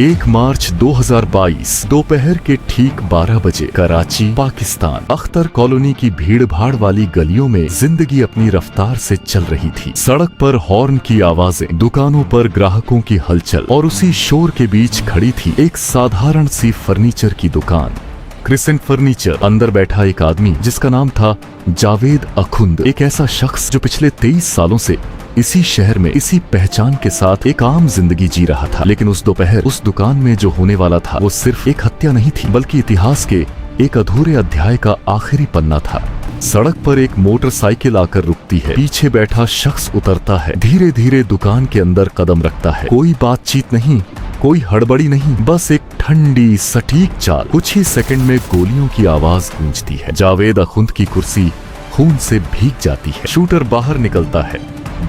1 मार्च 2022 दोपहर के ठीक 12 बजे कराची, पाकिस्तान। अख्तर कॉलोनी की भीड़ भाड़ वाली गलियों में जिंदगी अपनी रफ्तार से चल रही थी। सड़क पर हॉर्न की आवाजें, दुकानों पर ग्राहकों की हलचल और उसी शोर के बीच खड़ी थी एक साधारण सी फर्नीचर की दुकान, क्रिसेंट फर्नीचर। अंदर बैठा एक आदमी जिसका नाम था जावेद अखुंद, एक ऐसा शख्स जो पिछले 23 सालों से इसी शहर में इसी पहचान के साथ एक आम जिंदगी जी रहा था। लेकिन उस दोपहर उस दुकान में जो होने वाला था वो सिर्फ एक हत्या नहीं थी, बल्कि इतिहास के एक अधूरे अध्याय का आखिरी पन्ना था। सड़क पर एक मोटरसाइकिल आकर रुकती है, पीछे बैठा शख्स उतरता है, धीरे धीरे दुकान के अंदर कदम रखता है। कोई बातचीत नहीं, कोई हड़बड़ी नहीं, बस एक ठंडी सटीक चाल। कुछ ही सेकंड में गोलियों की आवाज गूंजती है। जावेद अखुंद की कुर्सी खून से भीग जाती है। शूटर बाहर निकलता है,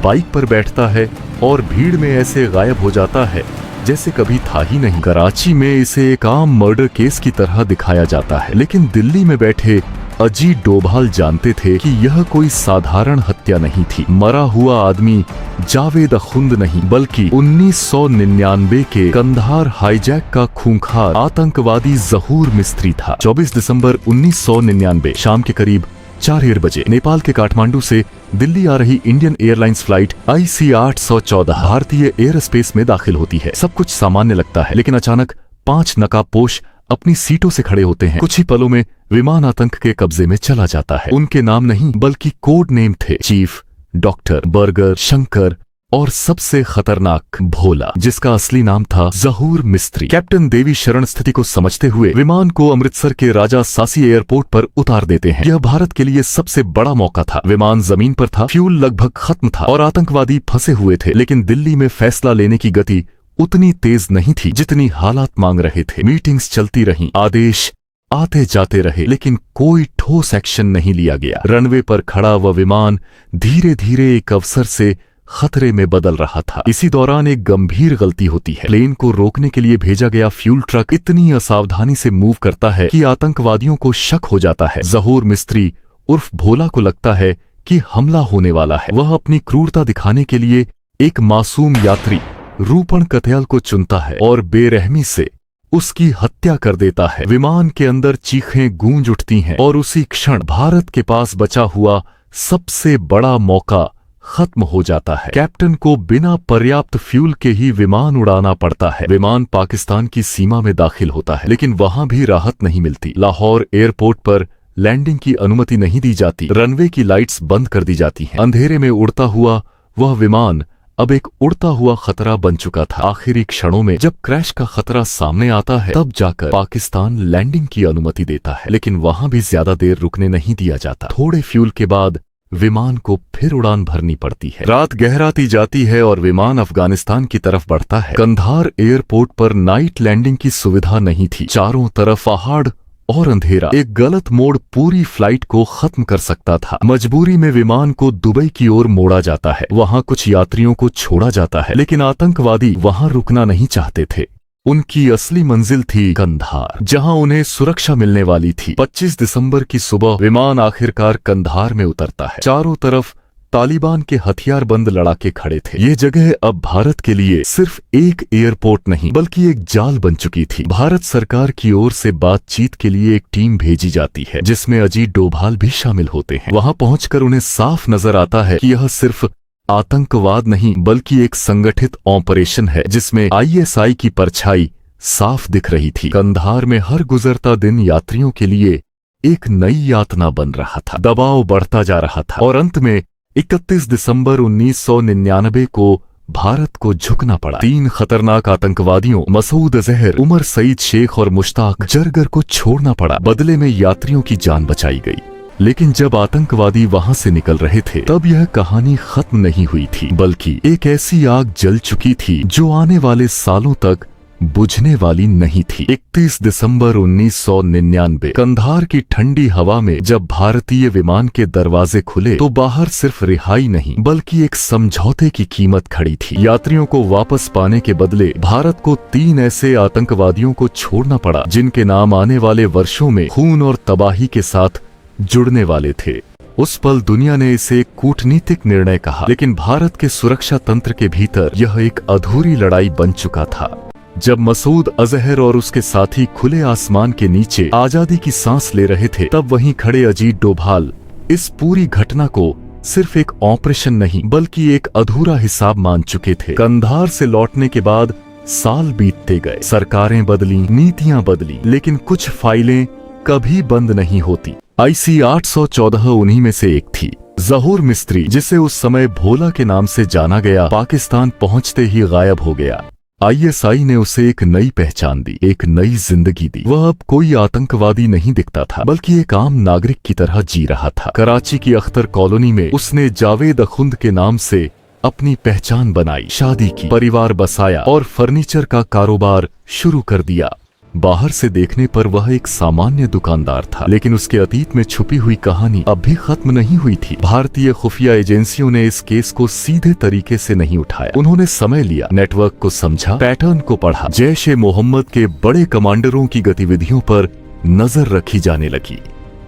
बाइक पर बैठता है और भीड़ में ऐसे गायब हो जाता है जैसे कभी था ही नहीं। कराची में इसे एक आम मर्डर केस की तरह दिखाया जाता है, लेकिन दिल्ली में बैठे अजीत डोभाल जानते थे कि यह कोई साधारण हत्या नहीं थी। मरा हुआ आदमी जावेद अखुंद नहीं, बल्कि 1999 के कंधार हाईजैक का खूंखार आतंकवादी ज़हूर मिस्त्री था। 24 दिसंबर 1999 शाम के करीब 4 बजे नेपाल के काठमांडू से दिल्ली आ रही इंडियन एयरलाइंस फ्लाइट IC 814 भारतीय एयर स्पेस में दाखिल होती है। सब कुछ सामान्य लगता है, लेकिन अचानक 5 नकाबपोश अपनी सीटों से खड़े होते हैं। कुछ ही पलों में विमान आतंक के कब्जे में चला जाता है। उनके नाम नहीं बल्कि कोड नेम थे, चीफ, डॉक्टर, बर्गर, शंकर और सबसे खतरनाक भोला, जिसका असली नाम था ज़हूर मिस्त्री। कैप्टन देवी शरण स्थिति को समझते हुए विमान को अमृतसर के राजा सासी एयरपोर्ट पर उतार देते हैं। यह भारत के लिए सबसे बड़ा मौका था। विमान जमीन पर था, फ्यूल लगभग खत्म था और आतंकवादी फंसे हुए थे। लेकिन दिल्ली में फैसला लेने की गति उतनी तेज नहीं थी जितनी हालात मांग रहे थे। मीटिंग्स चलती रहीं, आदेश आते जाते रहे, लेकिन कोई ठोस एक्शन नहीं लिया गया। रनवे पर खड़ा वह विमान धीरे धीरे एक अवसर से खतरे में बदल रहा था। इसी दौरान एक गंभीर गलती होती है। प्लेन को रोकने के लिए भेजा गया फ्यूल ट्रक इतनी असावधानी से मूव करता है कि आतंकवादियों को शक हो जाता है। ज़हूर मिस्त्री उर्फ भोला को लगता है कि हमला होने वाला है। वह अपनी क्रूरता दिखाने के लिए एक मासूम यात्री रूपण कथयल को चुनता है और बेरहमी से उसकी हत्या कर देता है। विमान के अंदर चीखें गूंज उठती हैं और उसी क्षण भारत के पास बचा हुआ सबसे बड़ा मौका खत्म हो जाता है। कैप्टन को बिना पर्याप्त फ्यूल के ही विमान उड़ाना पड़ता है। विमान पाकिस्तान की सीमा में दाखिल होता है, लेकिन वहां भी राहत नहीं मिलती। लाहौर एयरपोर्ट पर लैंडिंग की अनुमति नहीं दी जाती। रनवे की लाइट्स बंद कर दी जाती हैं। अंधेरे में उड़ता हुआ वह विमान अब एक उड़ता हुआ खतरा बन चुका था। आखिरी क्षणों में जब क्रैश का खतरा सामने आता है, तब जाकर पाकिस्तान लैंडिंग की अनुमति देता है, लेकिन वहां भी ज्यादा देर रुकने नहीं दिया जाता। थोड़े फ्यूल के बाद विमान को फिर उड़ान भरनी पड़ती है। रात गहराती जाती है और विमान अफगानिस्तान की तरफ बढ़ता है। कंधार एयरपोर्ट पर नाइट लैंडिंग की सुविधा नहीं थी। चारों तरफ पहाड़ और अंधेरा। एक गलत मोड़ पूरी फ्लाइट को खत्म कर सकता था। मजबूरी में विमान को दुबई की ओर मोड़ा जाता है। वहां कुछ यात्रियों को छोड़ा जाता है, लेकिन आतंकवादी वहां रुकना नहीं चाहते थे। उनकी असली मंजिल थी कंधार, जहां उन्हें सुरक्षा मिलने वाली थी। 25 दिसंबर की सुबह विमान आखिरकार कंधार में उतरता है। चारों तरफ तालिबान के हथियारबंद लड़ाके खड़े थे। ये जगह अब भारत के लिए सिर्फ एक एयरपोर्ट नहीं बल्कि एक जाल बन चुकी थी। भारत सरकार की ओर से बातचीत के लिए एक टीम भेजी जाती है, जिसमें अजीत डोभाल भी शामिल होते हैं। वहां पहुंचकर उन्हें साफ नजर आता है कि यह सिर्फ आतंकवाद नहीं बल्कि एक संगठित ऑपरेशन है, जिसमें ISI की परछाई साफ दिख रही थी। कंधार में हर गुजरता दिन यात्रियों के लिए एक नई यातना बन रहा था। दबाव बढ़ता जा रहा था और अंत में 31 दिसंबर 1999 को भारत को झुकना पड़ा। 3 खतरनाक आतंकवादियों मसूद अजहर, उमर सईद शेख और मुश्ताक जरगर को छोड़ना पड़ा। बदले में यात्रियों की जान बचाई गई। लेकिन जब आतंकवादी वहां से निकल रहे थे, तब यह कहानी खत्म नहीं हुई थी, बल्कि एक ऐसी आग जल चुकी थी जो आने वाले सालों तक बुझने वाली नहीं थी। 31 दिसंबर 1999 कंधार की ठंडी हवा में जब भारतीय विमान के दरवाजे खुले, तो बाहर सिर्फ रिहाई नहीं बल्कि एक समझौते की कीमत खड़ी थी। यात्रियों को वापस पाने के बदले भारत को 3 ऐसे आतंकवादियों को छोड़ना पड़ा, जिनके नाम आने वाले वर्षों में खून और तबाही के साथ जुड़ने वाले थे। उस पल दुनिया ने इसे एक कूटनीतिक निर्णय कहा, लेकिन भारत के सुरक्षा तंत्र के भीतर यह एक अधूरी लड़ाई बन चुका था। जब मसूद अजहर और उसके साथी खुले आसमान के नीचे आजादी की सांस ले रहे थे, तब वहीं खड़े अजीत डोभाल इस पूरी घटना को सिर्फ एक ऑपरेशन नहीं बल्कि एक अधूरा हिसाब मान चुके थे। कंधार से लौटने के बाद साल बीतते गए, सरकारें बदली, नीतियां बदली, लेकिन कुछ फाइलें कभी बंद नहीं होती। IC 814 उन्हीं में से एक थी। ज़हूर मिस्त्री, जिसे उस समय भोला के नाम से जाना गया, पाकिस्तान पहुंचते ही गायब हो गया। ISI ने उसे एक नई पहचान दी, एक नई जिंदगी दी। वह अब कोई आतंकवादी नहीं दिखता था, बल्कि एक आम नागरिक की तरह जी रहा था। कराची की अख्तर कॉलोनी में उसने जावेद अखुंद के नाम से अपनी पहचान बनाई, शादी की, परिवार बसाया और फर्नीचर का कारोबार शुरू कर दिया। बाहर से देखने पर वह एक सामान्य दुकानदार था, लेकिन उसके अतीत में छुपी हुई कहानी अब भी खत्म नहीं हुई थी। भारतीय खुफिया एजेंसियों ने इस केस को सीधे तरीके से नहीं उठाया। उन्होंने समय लिया, नेटवर्क को समझा, पैटर्न को पढ़ा। जैश-ए-मोहम्मद के बड़े कमांडरों की गतिविधियों पर नजर रखी जाने लगी।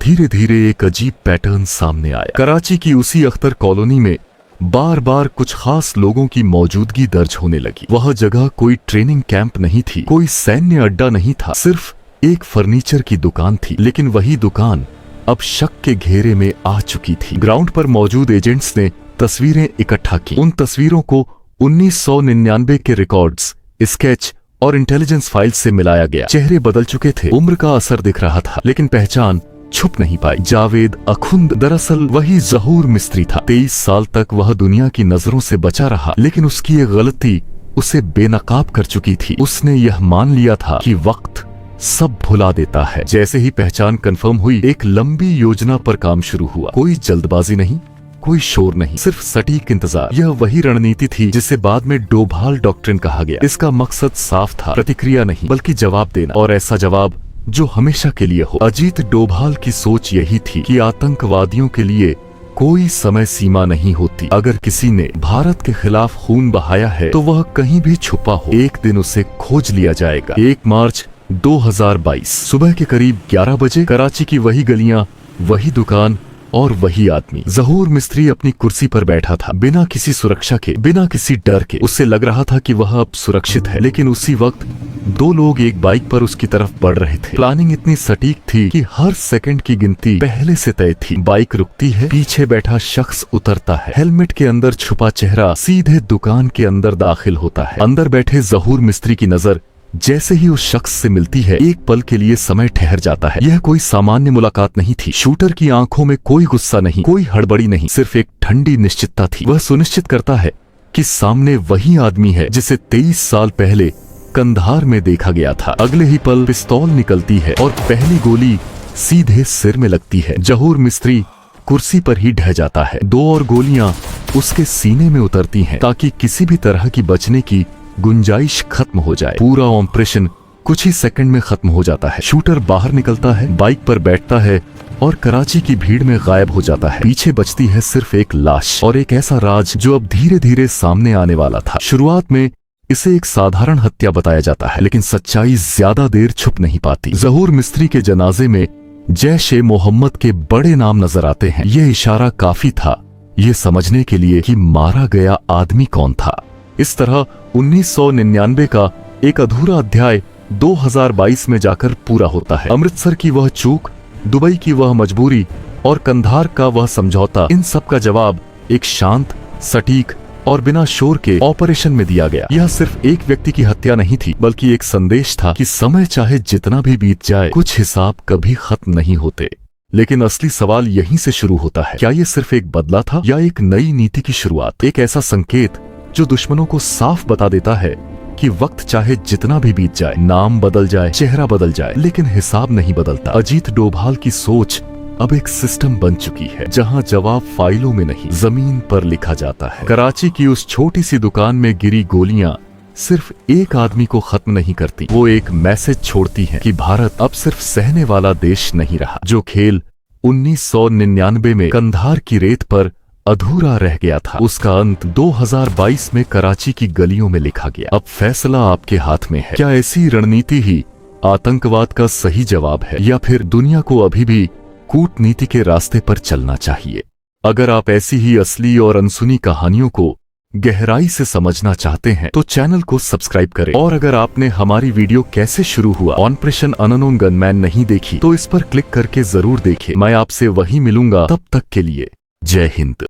धीरे धीरे एक अजीब पैटर्न सामने आया। कराची की उसी अख्तर कॉलोनी में बार बार कुछ खास लोगों की मौजूदगी दर्ज होने लगी। वह जगह कोई ट्रेनिंग कैंप नहीं थी, कोई सैन्य अड्डा नहीं था, सिर्फ एक फर्नीचर की दुकान थी। लेकिन वही दुकान अब शक के घेरे में आ चुकी थी। ग्राउंड पर मौजूद एजेंट्स ने तस्वीरें इकट्ठा की। उन तस्वीरों को 1999 के रिकॉर्ड्स, स्केच और इंटेलिजेंस फाइल से मिलाया गया। चेहरे बदल चुके थे, उम्र का असर दिख रहा था, लेकिन पहचान छुप नहीं पाई। जावेद अखुंद दरअसल वही ज़हूर मिस्त्री था। 23 साल तक वह दुनिया की नजरों से बचा रहा, लेकिन उसकी एक गलती उसे बेनकाब कर चुकी थी। उसने यह मान लिया था कि वक्त सब भुला देता है। जैसे ही पहचान कंफर्म हुई, एक लंबी योजना पर काम शुरू हुआ। कोई जल्दबाजी नहीं, कोई शोर नहीं, सिर्फ सटीक इंतजार। यह वही रणनीति थी जिसे बाद में डोभाल डॉक्ट्रिन कहा गया। इसका मकसद साफ था, प्रतिक्रिया नहीं बल्कि जवाब देना, और ऐसा जवाब जो हमेशा के लिए हो। अजीत डोभाल की सोच यही थी कि आतंकवादियों के लिए कोई समय सीमा नहीं होती। अगर किसी ने भारत के खिलाफ खून बहाया है तो वह कहीं भी छुपा हो, एक दिन उसे खोज लिया जाएगा। 1 मार्च 2022 सुबह के करीब 11 बजे कराची की वही गलियां, वही दुकान और वही आदमी। ज़हूर मिस्त्री अपनी कुर्सी पर बैठा था, बिना किसी सुरक्षा के, बिना किसी डर के। उससे लग रहा था कि वह अब सुरक्षित है। लेकिन उसी वक्त 2 लोग एक बाइक पर उसकी तरफ बढ़ रहे थे। प्लानिंग इतनी सटीक थी कि हर सेकंड की गिनती पहले से तय थी। बाइक रुकती है, पीछे बैठा शख्स उतरता है, हेलमेट के अंदर छुपा चेहरा सीधे दुकान के अंदर दाखिल होता है। अंदर बैठे ज़हूर मिस्त्री की नजर जैसे ही उस शख्स से मिलती है, एक पल के लिए समय ठहर जाता है। यह कोई सामान्य मुलाकात नहीं थी। शूटर की आंखों में कोई गुस्सा नहीं, कोई हड़बड़ी नहीं, सिर्फ एक ठंडी निश्चितता थी। वह सुनिश्चित करता है कि सामने वही आदमी है जिसे 23 साल पहले कंधार में देखा गया था। अगले ही पल पिस्तौल निकलती है और पहली गोली सीधे सिर में लगती है। ज़हूर मिस्त्री कुर्सी पर ही ढह जाता है। 2 और गोलियां उसके सीने में उतरती हैं ताकि किसी भी तरह की बचने की गुंजाइश खत्म हो जाए। पूरा ऑपरेशन कुछ ही सेकंड में खत्म हो जाता है। शूटर बाहर निकलता है, बाइक पर बैठता है और कराची की भीड़ में गायब हो जाता है। पीछे बचती है सिर्फ एक लाश और एक ऐसा राज जो अब धीरे धीरे सामने आने वाला था। शुरुआत में इसे एक साधारण हत्या बताया जाता है, लेकिन सच्चाई ज्यादा देर छुप नहीं पाती। ज़हूर मिस्त्री के जनाजे में जैश-ए-मोहम्मद के बड़े नाम नजर आते हैं। यह इशारा काफी था ये समझने के लिए कि मारा गया आदमी कौन था। इस तरह 1999 का एक अधूरा अध्याय 2022 में जाकर पूरा होता है। अमृतसर की वह चूक, दुबई की वह मजबूरी और कंधार का वह समझौता, इन सब का जवाब एक शांत, सटीक और बिना शोर के ऑपरेशन में दिया गया। यह सिर्फ एक व्यक्ति की हत्या नहीं थी, बल्कि एक संदेश था कि समय चाहे जितना भी बीत जाए, कुछ हिसाब कभी खत्म नहीं होते। लेकिन असली सवाल यहीं से शुरू होता है, क्या ये सिर्फ एक बदला था या एक नई नीति की शुरुआत? एक ऐसा संकेत जो दुश्मनों को साफ बता देता है कि वक्त चाहे जितना भी बीत जाए, नाम बदल जाए, चेहरा बदल जाए, लेकिन हिसाब नहीं बदलता। अजीत डोभाल की सोच अब एक सिस्टम बन चुकी है, जहां जवाब फाइलों में नहीं, जमीन पर लिखा जाता है। कराची की उस छोटी सी दुकान में गिरी गोलियां सिर्फ एक आदमी को खत्म नहीं करती, वो एक मैसेज छोड़ती हैं कि भारत अब सिर्फ सहने वाला देश नहीं रहा। जो खेल 1999 में कंधार की रेत पर अधूरा रह गया था, उसका अंत 2022 में कराची की गलियों में लिखा गया। अब फैसला आपके हाथ में है। क्या ऐसी रणनीति ही आतंकवाद का सही जवाब है, या फिर दुनिया को अभी भी कूटनीति के रास्ते पर चलना चाहिए? अगर आप ऐसी ही असली और अनसुनी कहानियों को गहराई से समझना चाहते हैं तो चैनल को सब्सक्राइब करें। और अगर आपने हमारी वीडियो कैसे शुरू हुआ ऑपरेशन अननोन गनमैन नहीं देखी तो इस पर क्लिक करके जरूर देखें। मैं आपसे वहीं मिलूंगा, तब तक के लिए जय हिंद।